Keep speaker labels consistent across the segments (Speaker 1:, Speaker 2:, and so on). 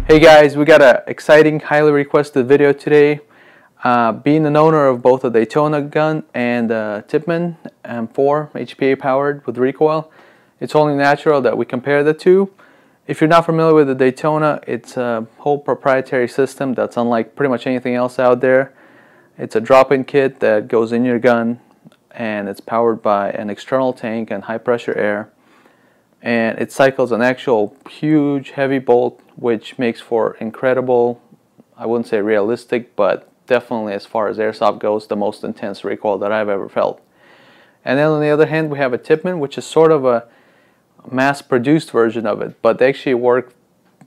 Speaker 1: Hey guys, we got an exciting, highly requested video today. Being an owner of both a Daytona gun and a Tippmann M4 HPA powered with recoil, it's only natural that we compare the two. If you're not familiar with the Daytona, it's a whole proprietary system that's unlike pretty much anything else out there. It's a drop-in kit that goes in your gun, and it's powered by an external tank and high pressure air. And it cycles an actual huge heavy bolt, which makes for incredible, I wouldn't say realistic, but definitely as far as airsoft goes, the most intense recoil that I've ever felt. And then on the other hand, we have a Tippmann, which is sort of a mass-produced version of it, but they actually work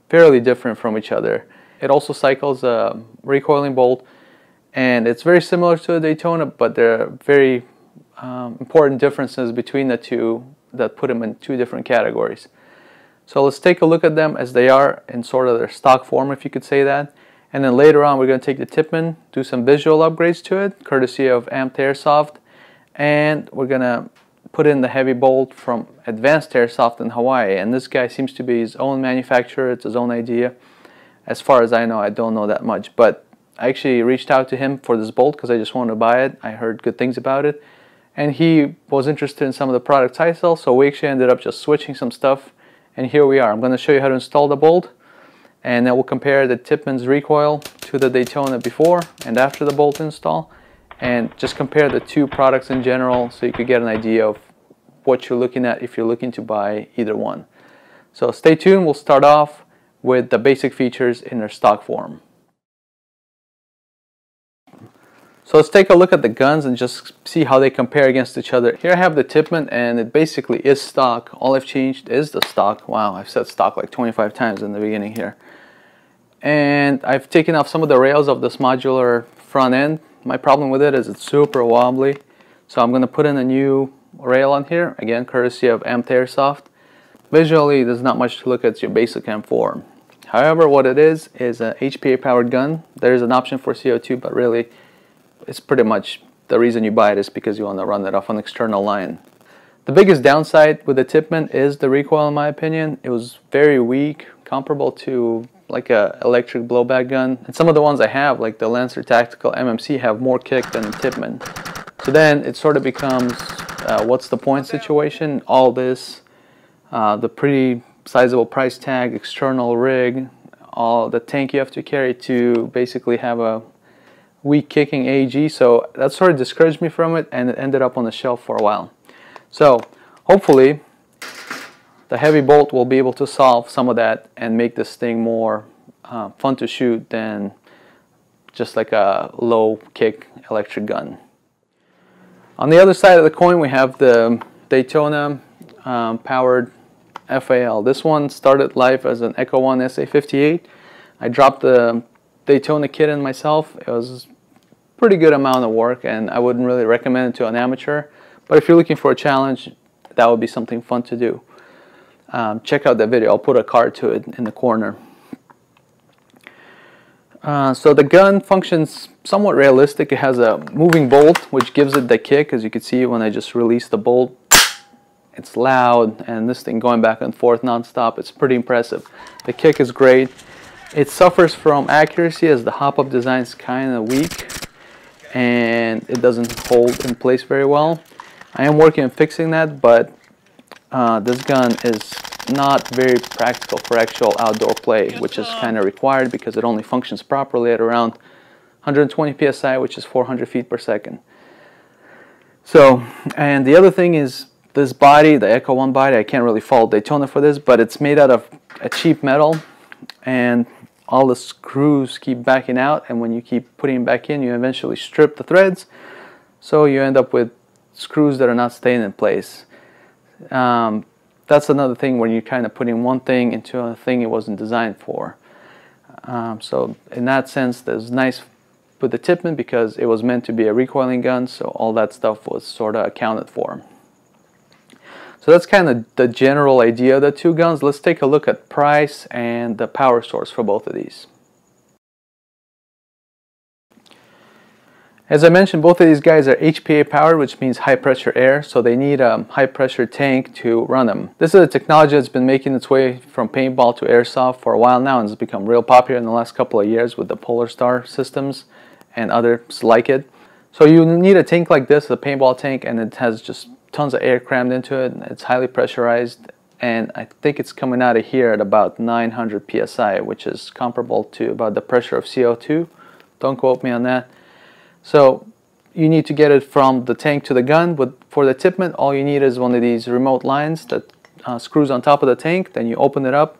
Speaker 1: fairly different from each other. It also cycles a recoiling bolt, and it's very similar to the Daytona, but there are very important differences between the two that put them in two different categories. So let's take a look at them as they are in sort of their stock form, if you could say that. And then later on, we're going to take the Tippmann, do some visual upgrades to it, courtesy of Airsoft, and we're going to put in the heavy bolt from Advanced Airsoft in Hawaii. And this guy seems to be his own manufacturer. It's his own idea. As far as I know, I don't know that much, but I actually reached out to him for this bolt because I just wanted to buy it. I heard good things about it, and he was interested in some of the products I sell, so we actually ended up just switching some stuff, and here we are. I'm going to show you how to install the bolt, and then we'll compare the Tippmann's recoil to the Daytona before and after the bolt install, and just compare the two products in general so you could get an idea of what you're looking at if you're looking to buy either one. So stay tuned. We'll start off with the basic features in their stock form. So let's take a look at the guns and just see how they compare against each other. Here I have the Tippmann, and it basically is stock. All I've changed is the stock. Wow, I've said stock like 25 times in the beginning here. And I've taken off some of the rails of this modular front end. My problem with it is it's super wobbly. So I'm going to put in a new rail on here, again courtesy of Airsoft. Visually, there's not much to look at. It's your basic M4. However, what it is a HPA powered gun. There's an option for CO2, but really it's pretty much the reason you buy it is because you want to run it off an external line. The biggest downside with the Tippmann is the recoil, in my opinion. It was very weak, comparable to like a electric blowback gun. And some of the ones I have, like the Lancer Tactical MMC, have more kick than the Tippmann. So then it sort of becomes what's the point situation. All this, the pretty sizable price tag, external rig, all the tank you have to carry to basically have a weak kicking AEG, so that sort of discouraged me from it, and it ended up on the shelf for a while. So hopefully the heavy bolt will be able to solve some of that and make this thing more fun to shoot than just like a low kick electric gun. On the other side of the coin, we have the Daytona Powered FAL. This one started life as an Echo 1 SA58. I dropped the Daytona kit in myself. It was a pretty good amount of work, and I wouldn't really recommend it to an amateur, but if you're looking for a challenge, that would be something fun to do. Check out that video. I'll put a card to it in the corner. So the gun functions somewhat realistic. It has a moving bolt which gives it the kick. As you can see, when I just release the bolt, it's loud, and this thing going back and forth non-stop, it's pretty impressive. The kick is great. It suffers from accuracy as the hop-up design is kind of weak and it doesn't hold in place very well. I am working on fixing that, but this gun is not very practical for actual outdoor play, which is kind of required because it only functions properly at around 120 psi, which is 400 feet per second. So, and the other thing is this body, the Echo 1 body, I can't really fault Daytona for this, but it's made out of a cheap metal, and all the screws keep backing out, and when you keep putting them back in, you eventually strip the threads, so you end up with screws that are not staying in place. That's another thing when you're kind of putting one thing into a thing it wasn't designed for. So in that sense, that's nice with the Tippmann because it was meant to be a recoiling gun, so all that stuff was sort of accounted for. So that's kind of the general idea of the two guns. Let's take a look at price and the power source for both of these. As I mentioned, both of these guys are HPA powered, which means high pressure air, so they need a high pressure tank to run them. This is a technology that's been making its way from paintball to airsoft for a while now, and it's become real popular in the last couple of years with the Polar Star systems and others like it. So you need a tank like this, a paintball tank, and it has just tons of air crammed into it. It's highly pressurized, and I think it's coming out of here at about 900 psi, which is comparable to about the pressure of CO2. Don't quote me on that. So you need to get it from the tank to the gun. But for the Tippmann, all you need is one of these remote lines that screws on top of the tank. Then you open it up,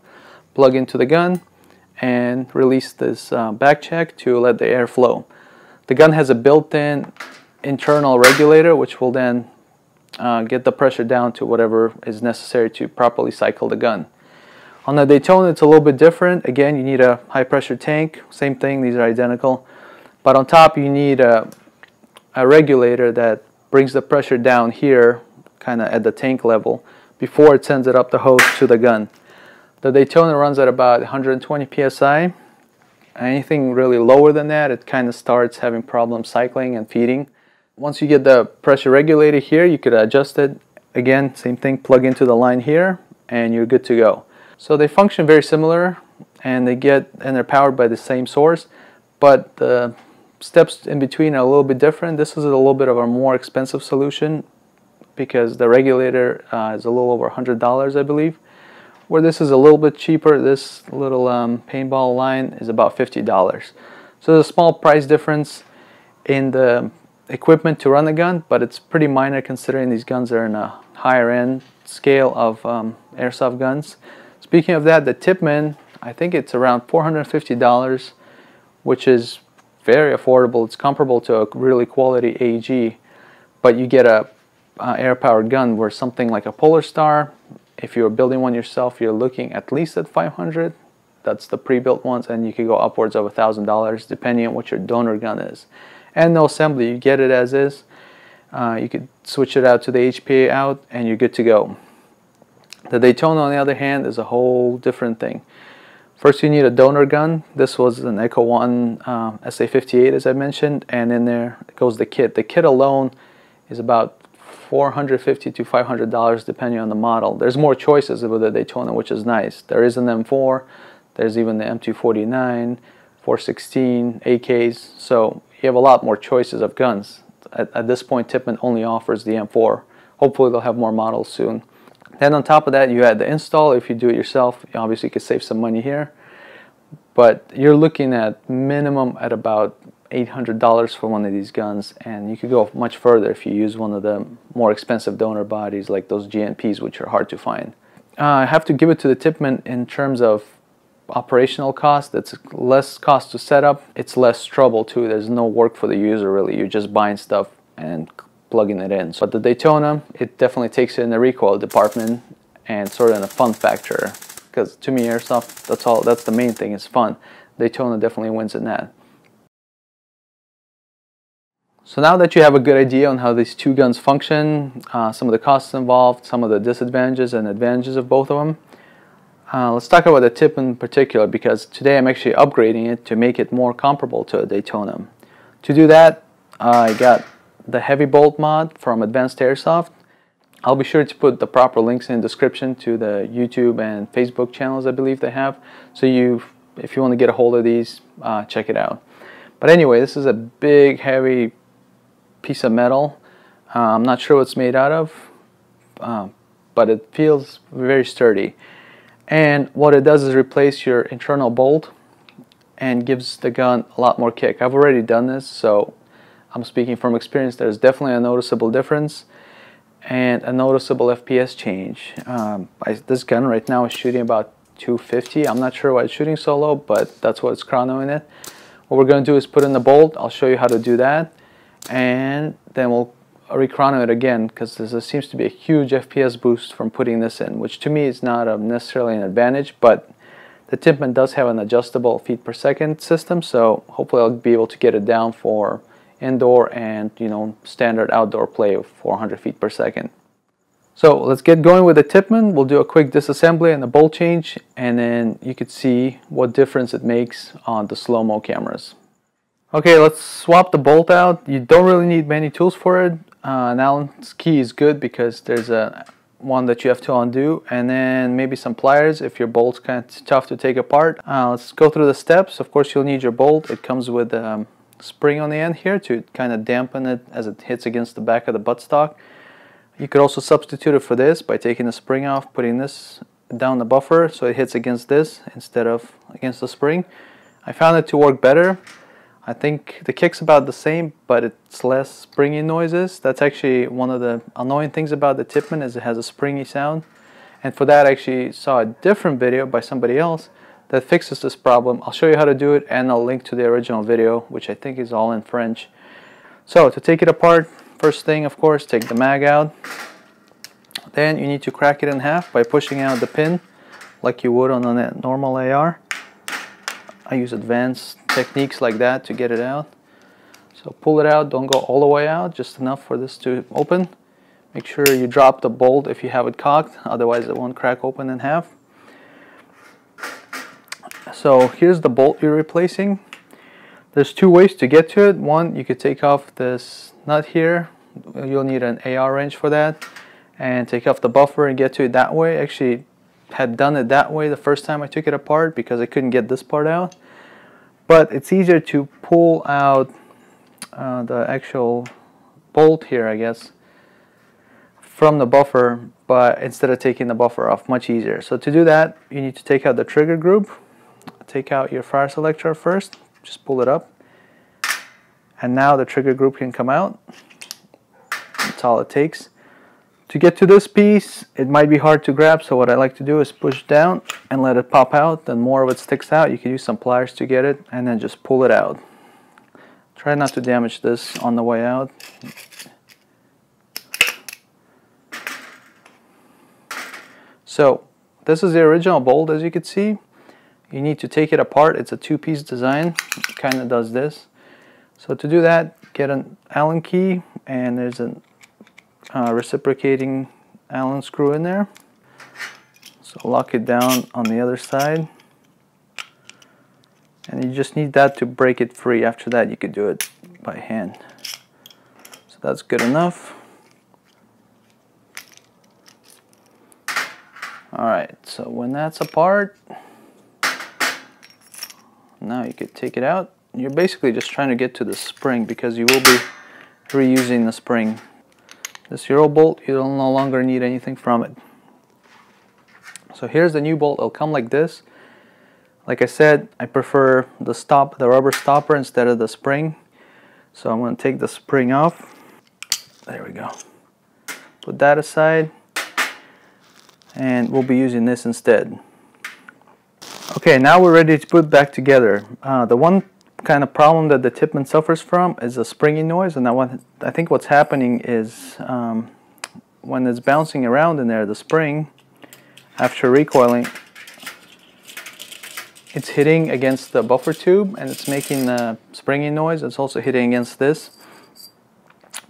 Speaker 1: plug into the gun, and release this back check to let the air flow. The gun has a built-in internal regulator, which will then get the pressure down to whatever is necessary to properly cycle the gun. On the Daytona, it's a little bit different. Again, you need a high-pressure tank. Same thing, these are identical. But on top, you need a regulator that brings the pressure down here, kind of at the tank level, before it sends it up the hose to the gun. The Daytona runs at about 120 psi. Anything really lower than that, it kind of starts having problems cycling and feeding. Once you get the pressure regulator here, you could adjust it. Again, same thing, plug into the line here, and you're good to go. So they function very similar, and they're powered by the same source, but the steps in between are a little bit different. This is a little bit of a more expensive solution because the regulator is a little over $100, I believe. Where this is a little bit cheaper, this little paintball line is about $50. So there's a small price difference in the equipment to run the gun, but it's pretty minor considering these guns are in a higher end scale of airsoft guns. Speaking of that, the Tippmann, I think it's around $450, which is very affordable. It's comparable to a really quality AG, but you get a air-powered gun where something like a Polar Star, if you're building one yourself, you're looking at least at $500. That's the pre-built ones, and you could go upwards of $1,000 depending on what your donor gun is. And no assembly, you get it as is. You could switch it out to the HPA out, and you're good to go. The Daytona, on the other hand, is a whole different thing. First, you need a donor gun. This was an Echo 1 SA58, as I mentioned, and in there goes the kit. The kit alone is about $450 to $500 depending on the model. There's more choices with the Daytona, which is nice. There is an M4, there's even the M249, 416, AKs, so you have a lot more choices of guns. At this point, Tippmann only offers the M4. Hopefully they'll have more models soon. Then on top of that, you add the install. If you do it yourself, you obviously could save some money here. But you're looking at minimum at about $800 for one of these guns, and you could go much further if you use one of the more expensive donor bodies like those GNPs, which are hard to find. I have to give it to the Tippmann in terms of operational cost. It's less cost to set up. It's less trouble too. There's no work for the user really. You're just buying stuff and plugging it in. But the Daytona, it definitely takes it in the recoil department and sort of in a fun factor, because to me airsoft, that's the main thing, is fun. Daytona definitely wins in that. So now that you have a good idea on how these two guns function, some of the costs involved, some of the disadvantages and advantages of both of them, let's talk about the Tippmann in particular, because today I'm actually upgrading it to make it more comparable to a Daytona. To do that, I got the heavy bolt mod from Advanced Airsoft. I'll be sure to put the proper links in the description to the YouTube and Facebook channels I believe they have. So if you want to get a hold of these, check it out. But anyway, this is a big, heavy piece of metal. I'm not sure what it's made out of, but it feels very sturdy. And what it does is replace your internal bolt and gives the gun a lot more kick. I've already done this, so I'm speaking from experience. There's definitely a noticeable difference and a noticeable FPS change. This gun right now is shooting about 250. I'm not sure why it's shooting so low, but that's what it's chronoing it. What we're going to do is put in the bolt. I'll show you how to do that, and then we'll re-chrono it again, because there seems to be a huge FPS boost from putting this in, which to me is not necessarily an advantage, but the Tippmann does have an adjustable feet per second system, so hopefully I'll be able to get it down for indoor and standard outdoor play of 400 feet per second. So let's get going with the Tippmann. We'll do a quick disassembly and a bolt change, and then you could see what difference it makes on the slow-mo cameras. Okay, let's swap the bolt out. You don't really need many tools for it. An Allen's key is good because there's a one that you have to undo, and then maybe some pliers if your bolt's kind of tough to take apart. Let's go through the steps. Of course, you'll need your bolt. It comes with a spring on the end here to kind of dampen it as it hits against the back of the buttstock. You could also substitute it for this by taking the spring off, putting this down the buffer so it hits against this instead of against the spring. I found it to work better. I think the kick's about the same, but it's less springy noises. That's actually one of the annoying things about the Tippmann, is it has a springy sound. And for that, I actually saw a different video by somebody else that fixes this problem. I'll show you how to do it, and I'll link to the original video, which I think is all in French. So to take it apart, first thing, of course, take the mag out. Then you need to crack it in half by pushing out the pin like you would on a normal AR. I use advanced techniques like that to get it out. So pull it out, don't go all the way out, just enough for this to open. Make sure you drop the bolt if you have it cocked, otherwise it won't crack open in half. So here's the bolt you're replacing. There's two ways to get to it. One, you could take off this nut here. You'll need an AR wrench for that, and take off the buffer and get to it that way. Actually had done it that way the first time I took it apart because I couldn't get this part out. But it's easier to pull out the actual bolt here, I guess, from the buffer, but instead of taking the buffer off, much easier. So to do that, you need to take out the trigger group. Take out your fire selector first, just pull it up, and now the trigger group can come out. That's all it takes. To get to this piece, it might be hard to grab, so what I like to do is push down and let it pop out. Then more of it sticks out. You can use some pliers to get it, and then just pull it out. Try not to damage this on the way out. So this is the original bolt, as you can see. You need to take it apart. It's a two-piece design. It kind of does this. So to do that, get an Allen key, and there's a reciprocating Allen screw in there. So lock it down on the other side, and you just need that to break it free. After that, you could do it by hand. So that's good enough. Alright, so when that's apart, now you could take it out. You're basically just trying to get to the spring because you will be reusing the spring. This Euro bolt, you'll no longer need anything from it. So here's the new bolt. It'll come like this. Like I said, I prefer the rubber stopper instead of the spring. So I'm going to take the spring off. There we go. Put that aside, and we'll be using this instead. Okay, now we're ready to put it back together. The one kind of problem that the Tippmann suffers from is a springy noise, and I think what's happening is when it's bouncing around in there, the spring, after recoiling, it's hitting against the buffer tube and it's making a springy noise. It's also hitting against this.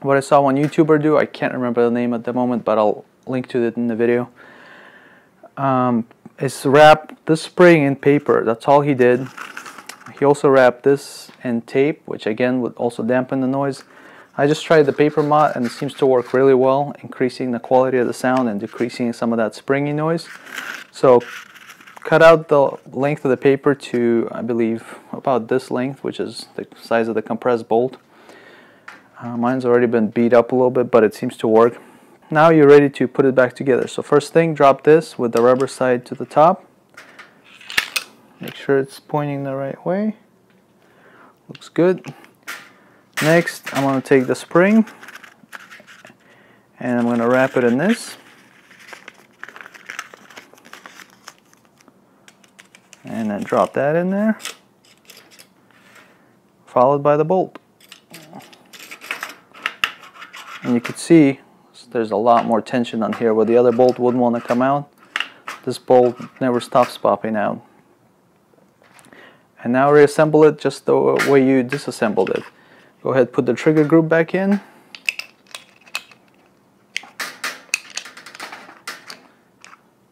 Speaker 1: What I saw one YouTuber do, I can't remember the name at the moment, but I'll link to it in the video, is wrap this spring in paper. That's all he did. He also wrapped this in tape, which again would also dampen the noise. I just tried the paper mod and it seems to work really well, increasing the quality of the sound and decreasing some of that springy noise. So cut out the length of the paper to, I believe, about this length, which is the size of the compressed bolt. Mine's already been beat up a little bit, but it seems to work. Now you're ready to put it back together. So first thing, drop this with the rubber side to the top. Make sure it's pointing the right way. Looks good. Next, I'm going to take the spring and I'm going to wrap it in this. And then drop that in there, followed by the bolt. And you can see there's a lot more tension on here where the other bolt wouldn't want to come out. This bolt never stops popping out. And now reassemble it just the way you disassembled it. Go ahead, put the trigger group back in.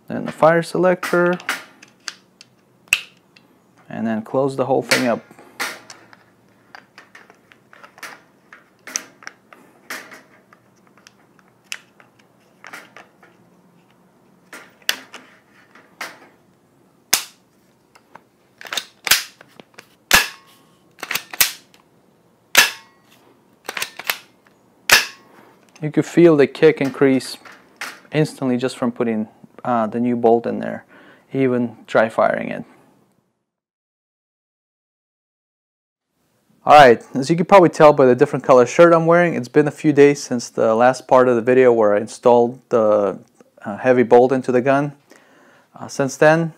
Speaker 1: Then the fire selector. And then close the whole thing up. You could feel the kick increase instantly just from putting the new bolt in there, even dry firing it. Alright, as you can probably tell by the different color shirt I'm wearing, it's been a few days since the last part of the video where I installed the heavy bolt into the gun. Since then,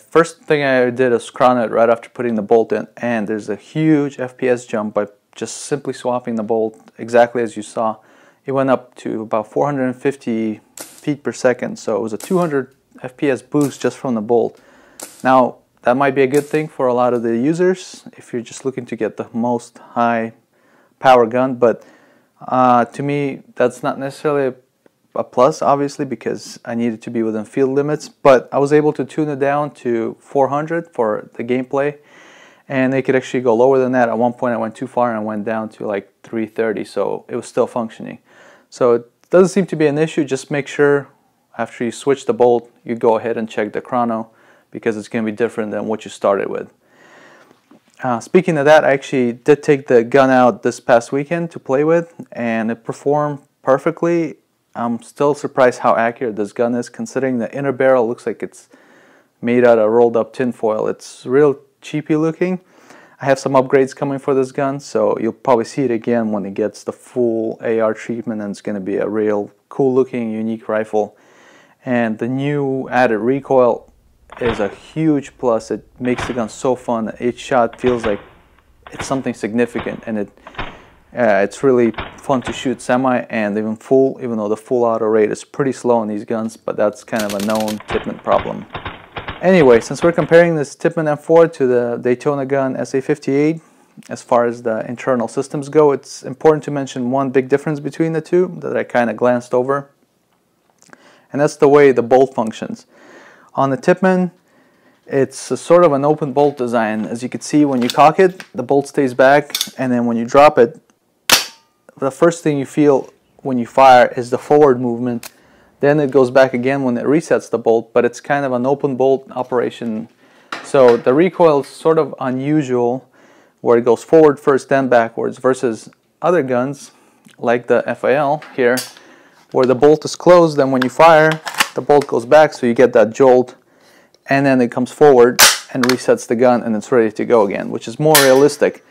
Speaker 1: first thing I did is crown it right after putting the bolt in, and there's a huge FPS jump by just simply swapping the bolt exactly as you saw. It went up to about 450 feet per second, so it was a 200 FPS boost just from the bolt. Now, that might be a good thing for a lot of the users if you're just looking to get the most high power gun, but to me that's not necessarily a plus, obviously, because I needed to be within field limits, but I was able to tune it down to 400 for the gameplay, and they could actually go lower than that. At one point I went too far and I went down to like 330, so it was still functioning. So it doesn't seem to be an issue. Just make sure after you switch the bolt you go ahead and check the chrono, because it's going to be different than what you started with. Speaking of that, I actually did take the gun out this past weekend to play with, and it performed perfectly. I'm still surprised how accurate this gun is, considering the inner barrel looks like it's made out of rolled up tin foil. It's real cheapy looking. I have some upgrades coming for this gun, so you'll probably see it again when it gets the full AR treatment, and it's going to be a real cool looking, unique rifle. And the new added recoil is a huge plus. It makes the gun so fun. Each shot feels like it's something significant, and it's really fun to shoot semi and even full, even though the full auto rate is pretty slow on these guns, but that's kind of a known Tippmann problem. Anyway, since we're comparing this Tippmann M4 to the Daytona gun SA58, as far as the internal systems go, it's important to mention one big difference between the two that I kind of glanced over, and that's the way the bolt functions. On the Tippmann, it's a sort of an open bolt design. As you can see, when you cock it, the bolt stays back, and then when you drop it, the first thing you feel when you fire is the forward movement. Then it goes back again when it resets the bolt, but it's kind of an open bolt operation. So the recoil is sort of unusual, where it goes forward first, then backwards, versus other guns like the FAL here, where the bolt is closed, then when you fire, the bolt goes back, so you get that jolt, and then it comes forward and resets the gun, and it's ready to go again, which is more realistic.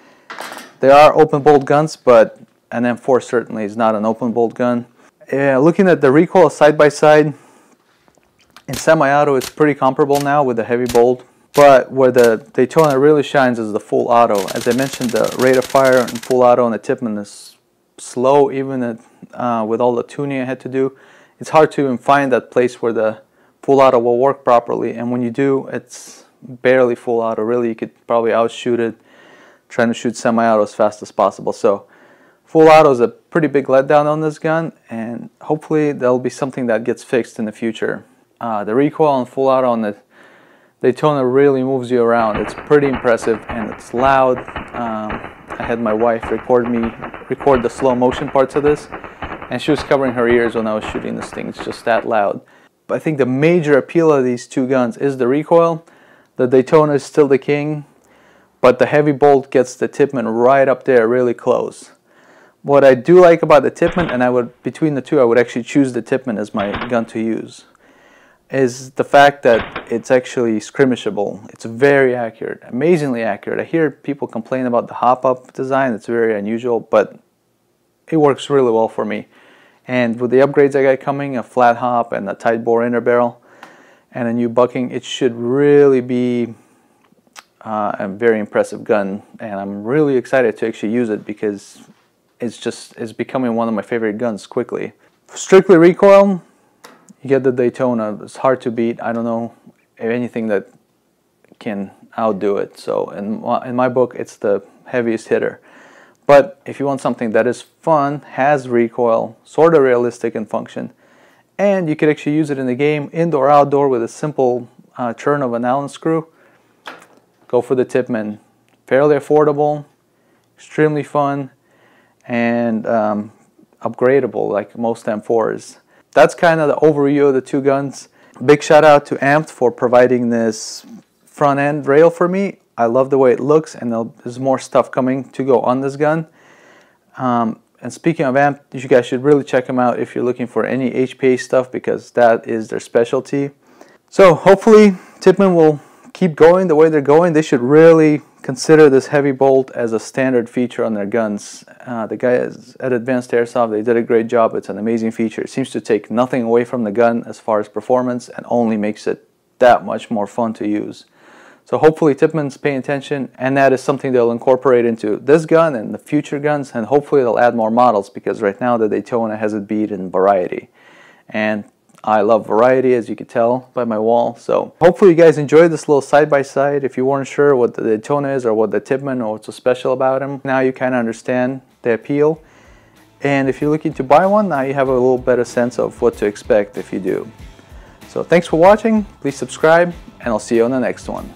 Speaker 1: There are open bolt guns, but an M4 certainly is not an open bolt gun. Looking at the recoil side by side, in semi-auto it's pretty comparable now with the heavy bolt, but where the Daytona really shines is the full auto. As I mentioned, the rate of fire in full auto on the Tippmann is slow, even with all the tuning I had to do. It's hard to even find that place where the full auto will work properly, and when you do, it's barely full auto. Really, you could probably outshoot it trying to shoot semi-auto as fast as possible. So full auto is a pretty big letdown on this gun, and hopefully that'll be something that gets fixed in the future. The recoil on full auto on the Daytona really moves you around. It's pretty impressive, and it's loud. I had my wife record the slow motion parts of this, and she was covering her ears when I was shooting this thing. It's just that loud. But I think the major appeal of these two guns is the recoil. The Daytona is still the king, but the heavy bolt gets the Tippmann right up there, really close. What I do like about the Tippmann, and between the two I would actually choose the Tippmann as my gun to use, is the fact that it's actually skirmishable. It's very accurate, amazingly accurate. I hear people complain about the hop-up design. It's very unusual, but it works really well for me. And with the upgrades I got coming, a flat hop and a tight bore inner barrel and a new bucking, it should really be a very impressive gun, and I'm really excited to actually use it because it's becoming one of my favorite guns quickly. Strictly recoil, you get the Daytona. It's hard to beat. I don't know anything that can outdo it. So in my book, it's the heaviest hitter. But if you want something that is fun, has recoil, sort of realistic in function, and you could actually use it in the game, indoor, outdoor, with a simple turn of an Allen screw, go for the Tippmann. Fairly affordable, extremely fun, and upgradable like most M4s. That's kind of the overview of the two guns. Big shout out to Amped for providing this front end rail for me. I love the way it looks, and there's more stuff coming to go on this gun. And speaking of amp, you guys should really check them out if you're looking for any HPA stuff, because that is their specialty. So hopefully Tippmann will keep going the way they're going. They should really consider this heavy bolt as a standard feature on their guns. The guys at Advanced Airsoft, they did a great job. It's an amazing feature. It seems to take nothing away from the gun as far as performance and only makes it that much more fun to use. So hopefully Tippmann's paying attention, and that is something they'll incorporate into this gun and the future guns, and hopefully they'll add more models, because right now the Daytona has it beat in variety. And I love variety, as you can tell by my wall. So hopefully you guys enjoyed this little side-by-side. If you weren't sure what the Daytona is or what the Tippmann or what's so special about him, now you kind of understand the appeal. And if you're looking to buy one, now you have a little better sense of what to expect if you do. So thanks for watching. Please subscribe, and I'll see you on the next one.